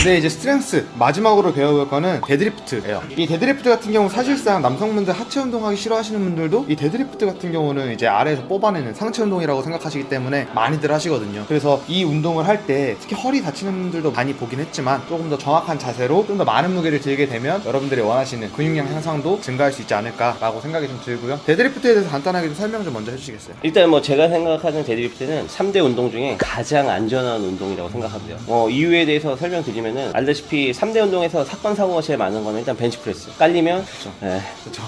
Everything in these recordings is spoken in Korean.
근데 이제 스트렝스 마지막으로 배워볼 거는 데드리프트예요. 이 데드리프트 같은 경우 사실상 남성분들 하체 운동하기 싫어하시는 분들도 이 데드리프트 같은 경우는 이제 아래에서 뽑아내는 상체 운동이라고 생각하시기 때문에 많이들 하시거든요. 그래서 이 운동을 할 때 특히 허리 다치는 분들도 많이 보긴 했지만 조금 더 정확한 자세로 좀 더 많은 무게를 들게 되면 여러분들이 원하시는 근육량 향상도 증가할 수 있지 않을까라고 생각이 좀 들고요. 데드리프트에 대해서 간단하게 좀 설명 좀 먼저 해주시겠어요? 일단 뭐 제가 생각하는 데드리프트는 3대 운동 중에 가장 안전한 운동이라고 생각합니다. 이유에 대해서 설명드리면은 알다시피 3대 운동에서 사건 사고가 제일 많은 거는 일단 벤치프레스. 깔리면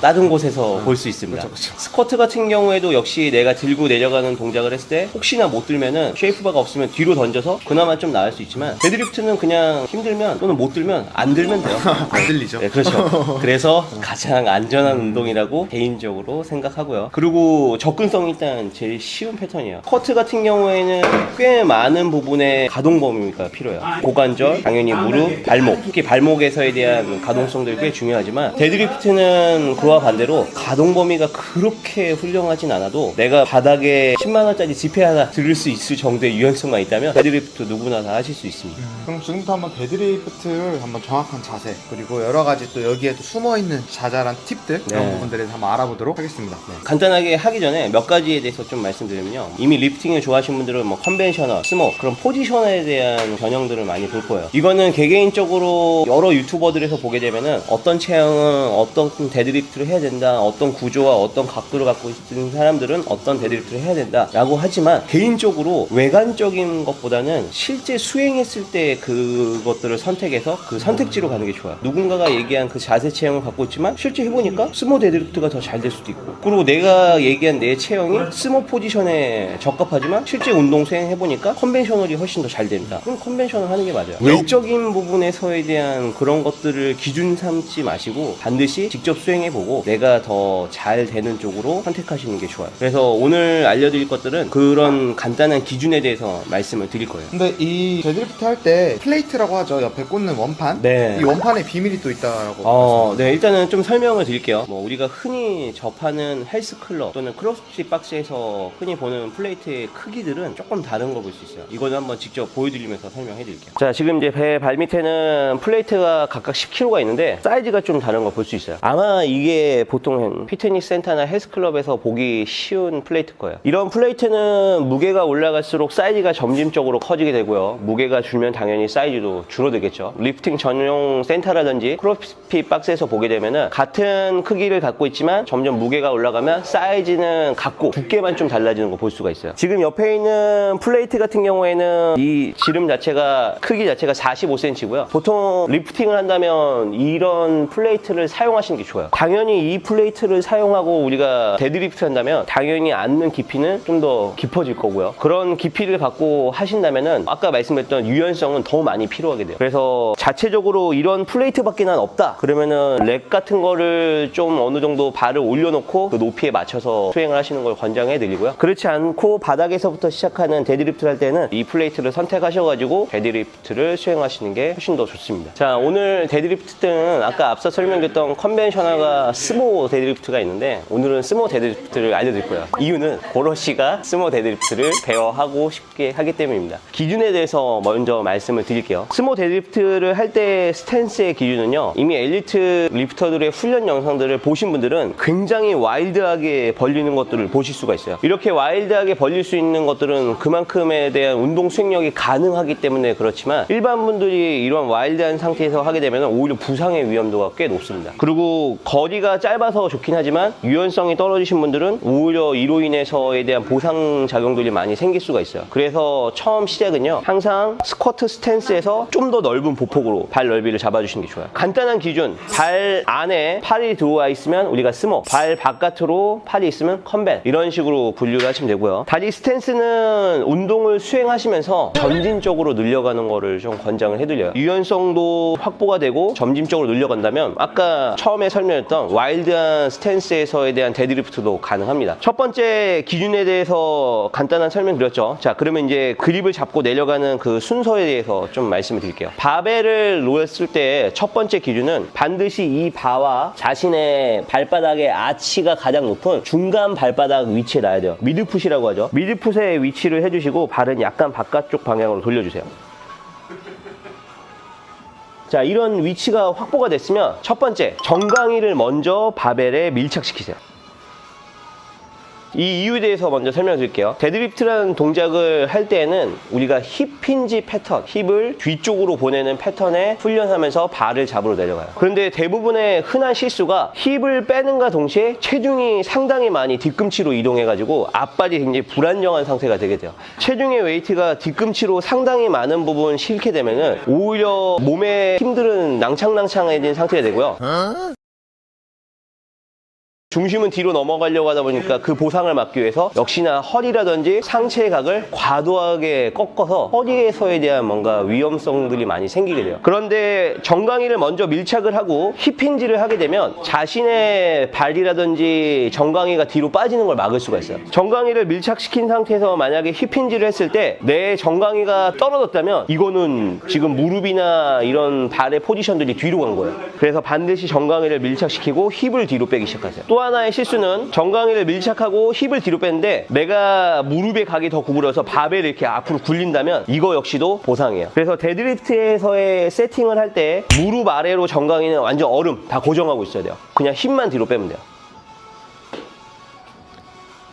낮은 곳에서 볼 수 있습니다. 스쿼트 같은 경우에도 역시 내가 들고 내려가는 동작을 했을 때 혹시나 못 들면은 쉐이프바가 없으면 뒤로 던져서 그나마 좀 나을 수 있지만 데드리프트는 그냥 힘들면 또는 못 들면 안 들면 돼요. 안 들리죠? 네, 그렇죠. 그래서 가장 안전한 운동이라고 개인적으로 생각하고요. 그리고 접근성이 일단 제일 쉬운 패턴이에요. 스쿼트 같은 경우에는 꽤 많은 부분에 가동 범위가 필요해요. 고관절, 당연히 무릎, 발목. 특히 발목에서에 대한 가동성들이 꽤 중요하지만 데드리프트는 그와 반대로 가동 범위가 그렇게 훌륭하진 않아도 내가 바닥에 10만원짜리 지폐 하나 들을 수 있을 정도의 유연성만 있다면 데드리프트 누구나 다 하실 수 있습니다. 그럼 지금부터 한번 데드리프트를 한번 정확한 자세 그리고 여러 가지 또 여기에 또 숨어있는 자잘한 팁들 그런 부분들에 대해서 한번 알아보도록 하겠습니다. 간단하게 하기 전에 몇 가지에 대해서 좀 말씀드리면요. 이미 리프팅을 좋아하시는 분들은 뭐 컨벤셔널, 스모 그런 포지션에 대한 전형들을 많이 볼 거예요. 이거는 개개인적으로 여러 유튜버들에서 보게 되면은 어떤 체형은 어떤 데드리프트를 해야 된다, 어떤 구조와 어떤 각도를 갖고 있는 사람들은 어떤 데드리프트를 해야 된다 라고 하지만 개인적으로 외관적인 것보다는 실제 수행했을 때 그것들을 선택해서 그 선택지로 가는 게 좋아요. 누군가가 얘기한 그 자세 체형을 갖고 있지만 실제 해보니까 스모 데드리프트가 더 잘 될 수도 있고, 그리고 내가 얘기한 내 체형이 스모 포지션에 적합하지만 실제 운동 수행해보니까 컨벤셔널이 훨씬 더 잘 된다. 그럼 컨벤셔널 하는 게 맞아요. 외적인 부분에서에 대한 그런 것들을 기준 삼지 마시고 반드시 직접 수행해보고 내가 더 잘 되는 쪽으로 선택하시는 게 좋아요. 그래서 오늘 알려드릴 것들은 그런 간단한 기준에 대해서 말씀을 드릴 거예요. 근데 이 데드리프트 할 때 플레이트라고 하죠. 옆에 꽂는 원판. 네. 이 원판에 비밀이 또 있다라고. 네, 일단은 좀 설명을 드릴게요. 뭐 우리가 흔히 접하는 헬스클럽 또는 크로스핏 박스에서 흔히 보는 플레이트의 크기들은 조금 다른 거 볼 수 있어요. 이거는 한번 직접 보여드리면서 설명해 드릴게요. 자, 지금 이제 배 발밑에는 플레이트가 각각 10kg가 있는데 사이즈가 좀 다른 거 볼 수 있어요. 아마 이게 보통 피트니스 센터나 헬스클럽에서 보기 쉬운 플레이트 거예요. 이런 플레이트는 무게가 올라갈수록 사이즈가 점진적으로 커지게 되고요. 무게가 줄면 당연히 사이즈도 줄어들겠죠. 리프팅 전용 센터라든지 크로스핏 박스에서 보게 되면은 같은 크기를 갖고 있지만 점점 무게가 올라가면 사이즈는 같고 두께만 좀 달라지는 거 볼 수가 있어요. 지금 옆에 있는 플레이트 같은 경우에는 이 지름 자체가 크기 자체가 45cm고요. 보통 리프팅을 한다면 이런 플레이트를 사용하시는 게 좋아요. 당연히 이 플레이트를 사용하고 우리가 데드리프트 한다면 당연히 앉는 깊이는 좀 더 깊어질 거고요. 그런 깊이를 갖고 하신다면은 아까 말씀드렸던 유연성은 더 많이 필요하게 돼요. 그래서 자체적으로 이런 플레이트밖에 난 없다 그러면은 렉 같은 거를 좀 어느 정도 발을 올려놓고 그 높이에 맞춰서 수행을 하시는 걸 권장해 드리고요. 그렇지 않고 바닥에서부터 시작하는 데드리프트를 할 때는 이 플레이트를 선택하셔가지고 데드리프트를 수행하시는 게 훨씬 더 좋습니다. 자, 오늘 데드리프트는 아까 앞서 설명드렸던 컨벤셔널과 스모 데드리프트가 있는데 오늘은 스모 데드리프트를 알려드릴 거예요. 이유는 고로 씨가 스모 데드리프트를 배워하고 싶게 하기 때문입니다. 기준에 대해서 먼저 말씀을 드릴게요. 스모 데드리프트를 할 때 스탠스의 기준은요, 이미 엘리트 리프터들의 훈련 영상들을 보신 분들은 굉장히 와일드하게 벌리는 것들을 보실 수가 있어요. 이렇게 와일드하게 벌릴 수 있는 것들은 그만큼에 대한 운동 수행력이 가능하기 때문에 그렇지만 일반 분들이 이런 와일드한 상태에서 하게 되면 오히려 부상의 위험도가 꽤 높습니다. 그리고 거리가 짧아서 좋긴 하지만 유연성이 떨어지신 분들은 오히려 이로 인해서에 대한 보상 작용들이 많이 생길 수가 있어요. 그래서 처음 시작은요, 항상 스쿼트 스탠스에서 좀 더 넓은 보폭으로 발 넓이를 잡아주시는 게 좋아요. 간단한 기준, 발 안에 팔이 들어와 있으면 우리가 스모, 발 바깥으로 팔이 있으면 컨벤, 이런 식으로 분류를 하시면 되고요. 다리 스탠스는 운동을 수행하시면서 점진적으로 늘려가는 거를 좀 권장을 해드려요. 유연성도 확보가 되고 점진적으로 늘려간다면 아까 처음에 설명했던 와일드한 스탠스에서에 대한 데드리프트도 가능합니다. 첫 번째 기준에 대해서 간단한 설명드렸죠. 자, 그러면 이제 그립을 잡고 내려가는 그 순서에 대해서 좀 말씀을 드릴게요. 바벨을 놓았을 때 첫 번째 기준은 반드시 이 바와 자신의 발바닥의 아치가 가장 높은 중간 발바닥 위치에 놔야 돼요. 미드풋이라고 하죠. 미드풋에 위치를 해주시고 발은 약간 바깥쪽 방향으로 돌려주세요. 자, 이런 위치가 확보가 됐으면 첫 번째, 정강이를 먼저 바벨에 밀착시키세요. 이 이유에 대해서 먼저 설명드릴게요. 데드리프트라는 동작을 할 때에는 우리가 힙 힌지 패턴, 힙을 뒤쪽으로 보내는 패턴에 훈련하면서 발을 잡으러 내려가요. 그런데 대부분의 흔한 실수가 힙을 빼는가 동시에 체중이 상당히 많이 뒤꿈치로 이동해가지고 앞발이 굉장히 불안정한 상태가 되게 돼요. 체중의 웨이트가 뒤꿈치로 상당히 많은 부분 실게 되면은 오히려 몸의 힘들은 낭창낭창해진 상태가 되고요. 중심은 뒤로 넘어가려고 하다 보니까 그 보상을 막기 위해서 역시나 허리라든지 상체의 각을 과도하게 꺾어서 허리에서에 대한 뭔가 위험성들이 많이 생기게 돼요. 그런데 정강이를 먼저 밀착을 하고 힙힌지를 하게 되면 자신의 발이라든지 정강이가 뒤로 빠지는 걸 막을 수가 있어요. 정강이를 밀착시킨 상태에서 만약에 힙힌지를 했을 때 내 정강이가 떨어졌다면 이거는 지금 무릎이나 이런 발의 포지션들이 뒤로 간 거예요. 그래서 반드시 정강이를 밀착시키고 힙을 뒤로 빼기 시작하세요. 또 하나의 실수는 정강이를 밀착하고 힙을 뒤로 뺐는데 내가 무릎의 각이 더 구부려서 바벨을 이렇게 앞으로 굴린다면 이거 역시도 보상이에요. 그래서 데드리프트에서의 세팅을 할 때 무릎 아래로 정강이는 완전 얼음 다 고정하고 있어야 돼요. 그냥 힙만 뒤로 빼면 돼요.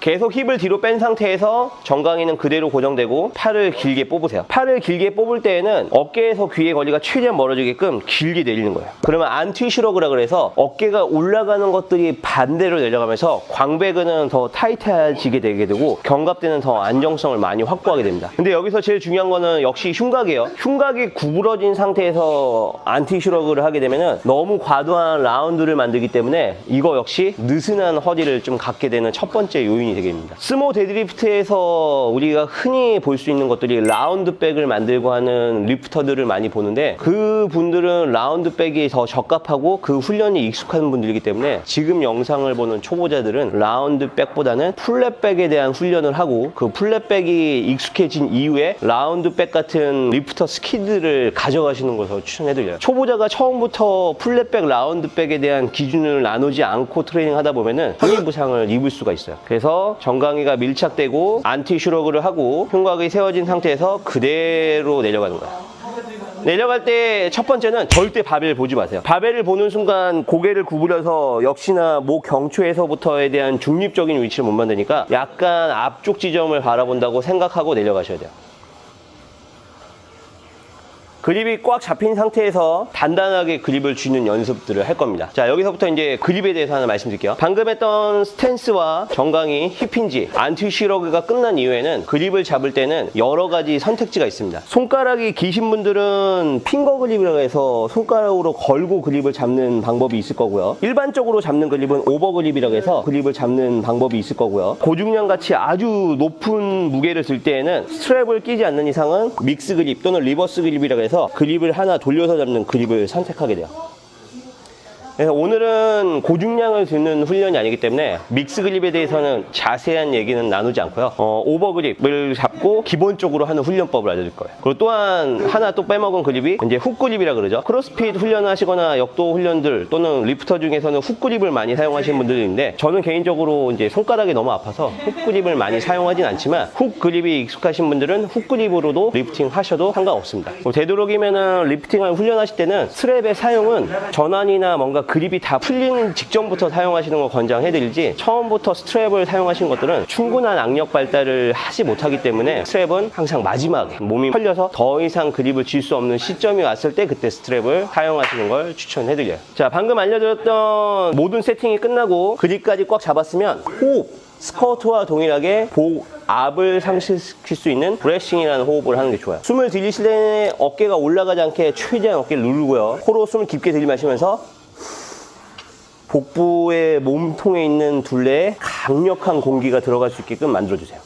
계속 힙을 뒤로 뺀 상태에서 정강이는 그대로 고정되고 팔을 길게 뽑으세요. 팔을 길게 뽑을 때에는 어깨에서 귀의 거리가 최대한 멀어지게끔 길게 내리는 거예요. 그러면 안티슈러그라 그래서 어깨가 올라가는 것들이 반대로 내려가면서 광배근은 더 타이트해지게 되게 되고 견갑대는 더 안정성을 많이 확보하게 됩니다. 근데 여기서 제일 중요한 거는 역시 흉곽이에요. 흉곽이 구부러진 상태에서 안티슈러그를 하게 되면은 너무 과도한 라운드를 만들기 때문에 이거 역시 느슨한 허리를 좀 갖게 되는 첫 번째 요인이 되게 됩니다. 스모 데드리프트에서 우리가 흔히 볼 수 있는 것들이 라운드백을 만들고 하는 리프터들을 많이 보는데 그 분들은 라운드백이 더 적합하고 그 훈련이 익숙한 분들이기 때문에 지금 영상을 보는 초보자들은 라운드백보다는 플랫백에 대한 훈련을 하고 그 플랫백이 익숙해진 이후에 라운드백 같은 리프터 스키드를 가져가시는 것을 추천해드려요. 초보자가 처음부터 플랫백, 라운드백에 대한 기준을 나누지 않고 트레이닝 하다 보면은 허리 부상을 입을 수가 있어요. 그래서 정강이가 밀착되고 안티슈러그를 하고 흉곽이 세워진 상태에서 그대로 내려가는 거예요. 내려갈 때 첫 번째는 절대 바벨을 보지 마세요. 바벨을 보는 순간 고개를 구부려서 역시나 목 경추에서부터에 대한 중립적인 위치를 못 만드니까 약간 앞쪽 지점을 바라본다고 생각하고 내려가셔야 돼요. 그립이 꽉 잡힌 상태에서 단단하게 그립을 쥐는 연습들을 할 겁니다. 자, 여기서부터 이제 그립에 대해서 하나 말씀드릴게요. 방금 했던 스탠스와 정강이, 힙힌지, 안티슈러그가 끝난 이후에는 그립을 잡을 때는 여러 가지 선택지가 있습니다. 손가락이 기신 분들은 핑거 그립이라고 해서 손가락으로 걸고 그립을 잡는 방법이 있을 거고요. 일반적으로 잡는 그립은 오버 그립이라고 해서 그립을 잡는 방법이 있을 거고요. 고중량 같이 아주 높은 무게를 들 때에는 스트랩을 끼지 않는 이상은 믹스 그립 또는 리버스 그립이라고 해서 그립을 하나 돌려서 잡는 그립을 선택하게 돼요. 그래서 오늘은 고중량을 드는 훈련이 아니기 때문에 믹스 그립에 대해서는 자세한 얘기는 나누지 않고요. 오버 그립을 잡고 기본적으로 하는 훈련법을 알려줄 거예요. 그리고 또한 하나 또 빼먹은 그립이 이제 훅 그립이라 그러죠. 크로스핏 훈련을 하시거나 역도 훈련들 또는 리프터 중에서는 훅 그립을 많이 사용하시는 분들이 있는데 저는 개인적으로 이제 손가락이 너무 아파서 훅 그립을 많이 사용하진 않지만 훅 그립이 익숙하신 분들은 훅 그립으로도 리프팅 하셔도 상관없습니다. 되도록이면은 리프팅을 훈련하실 때는 스트랩의 사용은 전환이나 뭔가 그립이 다 풀리는 직전부터 사용하시는 걸 권장해드리지 처음부터 스트랩을 사용하시는 것들은 충분한 악력 발달을 하지 못하기 때문에 스트랩은 항상 마지막에 몸이 풀려서 더 이상 그립을 쥘 수 없는 시점이 왔을 때 그때 스트랩을 사용하시는 걸 추천해드려요. 자, 방금 알려드렸던 모든 세팅이 끝나고 그립까지 꽉 잡았으면 호흡, 스쿼트와 동일하게 압을 상실시킬 수 있는 브레싱이라는 호흡을 하는 게 좋아요. 숨을 들이실 때 어깨가 올라가지 않게 최대한 어깨를 누르고요. 코로 숨을 깊게 들이마시면서 복부의 몸통에 있는 둘레에 강력한 공기가 들어갈 수 있게끔 만들어주세요.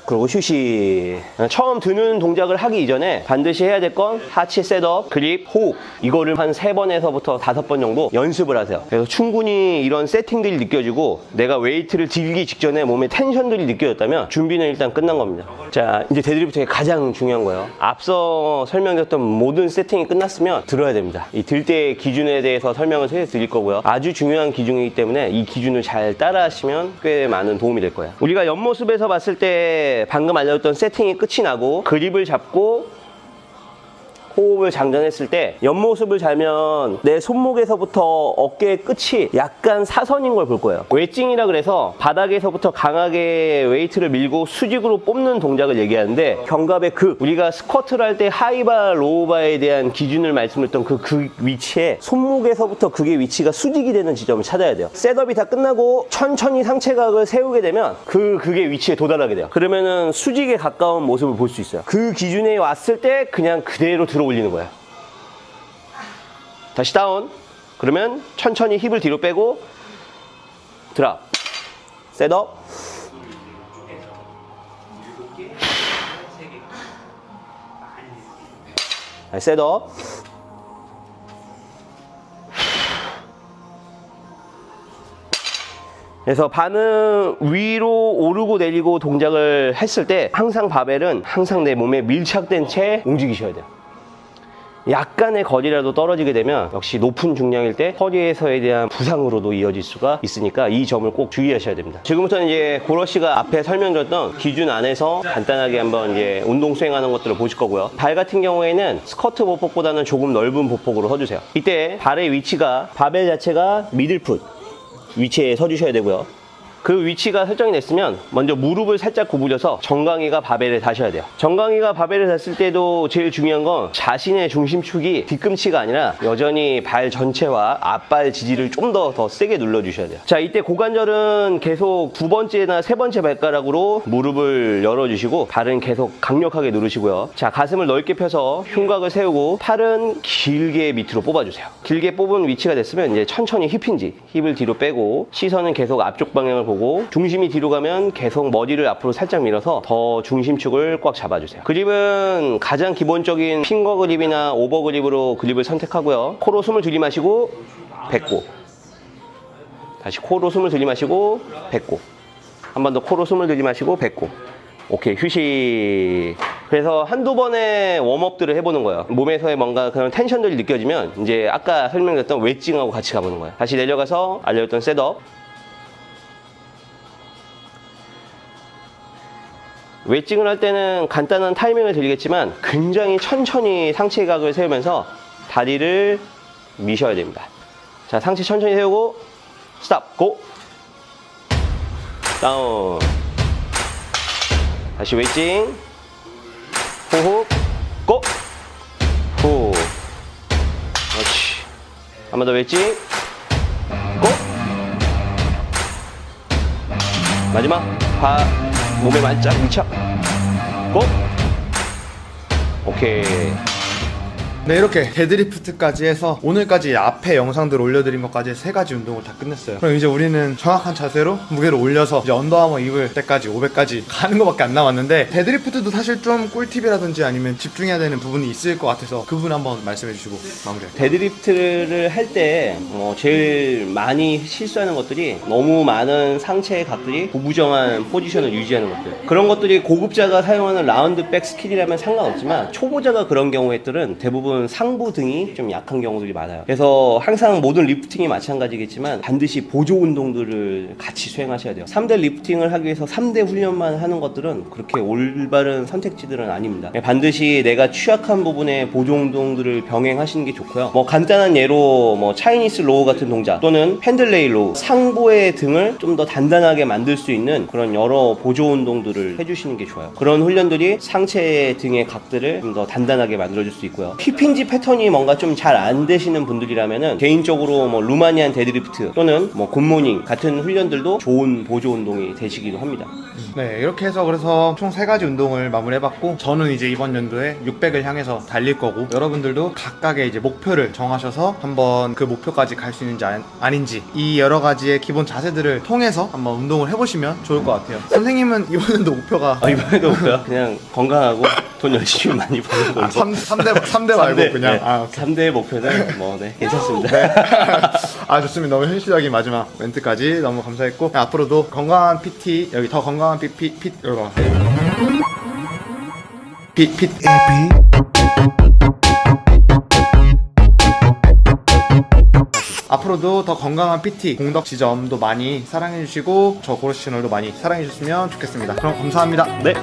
그리고 휴식. 처음 드는 동작을 하기 이전에 반드시 해야 될 건 하체 셋업, 그립, 호흡 이거를 한 3번에서부터 5번 정도 연습을 하세요. 그래서 충분히 이런 세팅들이 느껴지고 내가 웨이트를 들기 직전에 몸에 텐션들이 느껴졌다면 준비는 일단 끝난 겁니다. 자, 이제 데드리프트의 가장 중요한 거예요. 앞서 설명드렸던 모든 세팅이 끝났으면 들어야 됩니다. 이 들 때의 기준에 대해서 설명을 드릴 거고요. 아주 중요한 기준이기 때문에 이 기준을 잘 따라 하시면 꽤 많은 도움이 될 거예요. 우리가 옆모습에서 봤을 때 방금 알려줬던 세팅이 끝이 나고 그립을 잡고 호흡을 장전했을 때 옆모습을 자면 내 손목에서부터 어깨 끝이 약간 사선인 걸 볼 거예요. 웨징이라 그래서 바닥에서부터 강하게 웨이트를 밀고 수직으로 뽑는 동작을 얘기하는데, 견갑의 우리가 스쿼트를 할 때 하이바, 로우바에 대한 기준을 말씀드렸던 그 위치에 손목에서부터 그게 위치가 수직이 되는 지점을 찾아야 돼요. 셋업이 다 끝나고 천천히 상체각을 세우게 되면 그게 위치에 도달하게 돼요. 그러면은 수직에 가까운 모습을 볼 수 있어요. 그 기준에 왔을 때 그냥 그대로 들어 올리는 거예요. 다시 다운. 그러면 천천히 힙을 뒤로 빼고 드랍. 셋업. 셋업. 그래서 반은 위로 오르고 내리고 동작을 했을 때 항상 바벨은 항상 내 몸에 밀착된 채 움직이셔야 돼요. 약간의 거리라도 떨어지게 되면 역시 높은 중량일 때 허리에서에 대한 부상으로도 이어질 수가 있으니까 이 점을 꼭 주의하셔야 됩니다. 지금부터는 이제 고러 씨가 앞에 설명드렸던 기준 안에서 간단하게 한번 이제 운동 수행하는 것들을 보실 거고요. 발 같은 경우에는 스쿼트 보폭보다는 조금 넓은 보폭으로 서주세요. 이때 발의 위치가, 바벨 자체가 미들풋 위치에 서주셔야 되고요. 그 위치가 설정이 됐으면 먼저 무릎을 살짝 구부려서 정강이가 바벨에 닿으셔야 돼요. 정강이가 바벨에 닿았을 때도 제일 중요한 건 자신의 중심축이 뒤꿈치가 아니라 여전히 발 전체와 앞발 지지를 좀 더 세게 눌러주셔야 돼요. 자, 이때 고관절은 계속 두 번째나 세 번째 발가락으로 무릎을 열어주시고 발은 계속 강력하게 누르시고요. 자, 가슴을 넓게 펴서 흉곽을 세우고 팔은 길게 밑으로 뽑아주세요. 길게 뽑은 위치가 됐으면 이제 천천히 힙힌지, 힙을 뒤로 빼고 시선은 계속 앞쪽 방향을 보고 중심이 뒤로 가면 계속 머리를 앞으로 살짝 밀어서 더 중심축을 꽉 잡아주세요. 그립은 가장 기본적인 핑거 그립이나 오버 그립으로 그립을 선택하고요. 코로 숨을 들이마시고 뱉고, 다시 코로 숨을 들이마시고 뱉고, 한 번 더 코로 숨을 들이마시고 뱉고. 오케이, 휴식. 그래서 한두 번의 웜업들을 해보는 거예요. 몸에서의 뭔가 그런 텐션들이 느껴지면 이제 아까 설명드렸던 웨징하고 같이 가보는 거예요. 다시 내려가서 알려줬던 셋업. 웨징을 할 때는 간단한 타이밍을 드리겠지만 굉장히 천천히 상체각을 세우면서 다리를 미셔야 됩니다. 자, 상체 천천히 세우고 스탑, 고! 다운. 다시 웨징. 호흡, 고! 후. 그렇지. 한 번 더 웨징. 고! 마지막. 몸에 만짝 밀착. 고! 오케이. 네, 이렇게 데드리프트까지 해서 오늘까지 앞에 영상들 올려드린 것까지 3가지 운동을 다 끝냈어요. 그럼 이제 우리는 정확한 자세로 무게를 올려서 이제 언더아머 입을 때까지 500까지 가는 것밖에 안 남았는데, 데드리프트도 사실 좀 꿀팁이라든지 아니면 집중해야 되는 부분이 있을 것 같아서 그 부분 한번 말씀해 주시고 마무리할게요. 데드리프트를 할 때 제일 많이 실수하는 것들이 너무 많은 상체의 각들이 부부정한 포지션을 유지하는 것들. 그런 것들이 고급자가 사용하는 라운드백 스킬이라면 상관없지만 초보자가 그런 경우에들은 대부분 상부 등이 좀 약한 경우들이 많아요. 그래서 항상 모든 리프팅이 마찬가지겠지만 반드시 보조 운동들을 같이 수행하셔야 돼요. 3대 리프팅을 하기 위해서 3대 훈련만 하는 것들은 그렇게 올바른 선택지들은 아닙니다. 반드시 내가 취약한 부분에 보조 운동들을 병행하시는 게 좋고요. 간단한 예로 차이니스 로우 같은 동작 또는 펜들레이 로우, 상부의 등을 좀 더 단단하게 만들 수 있는 그런 여러 보조 운동들을 해주시는 게 좋아요. 그런 훈련들이 상체 등의 각들을 좀 더 단단하게 만들어줄 수 있고요. 힙힌지 패턴이 뭔가 좀 잘 안 되시는 분들이라면은 개인적으로 루마니안 데드리프트 또는 굿모닝 같은 훈련들도 좋은 보조 운동이 되시기도 합니다. 네, 이렇게 해서 그래서 총 3가지 운동을 마무리해봤고, 저는 이제 이번 연도에 600을 향해서 달릴 거고, 여러분들도 각각의 이제 목표를 정하셔서 한번 그 목표까지 갈 수 있는지 아닌지 이 여러 가지의 기본 자세들을 통해서 한번 운동을 해보시면 좋을 것 같아요. 선생님은 이번 연도 목표가 이번에도 목표야? 그냥 건강하고 돈 열심히 많이 버는 걸로. 3대 말고 그냥. 네. 3대의 목표는 네, 괜찮습니다. 네. 좋습니다. 너무 현실적인 마지막 멘트까지 너무 감사했고, 앞으로도 건강한 PT, 여기 더 건강한 앞으로도 더 건강한 PT 공덕 지점도 많이 사랑해주시고 저 고로시 채널도 많이 사랑해주셨으면 좋겠습니다. 그럼 감사합니다. 네.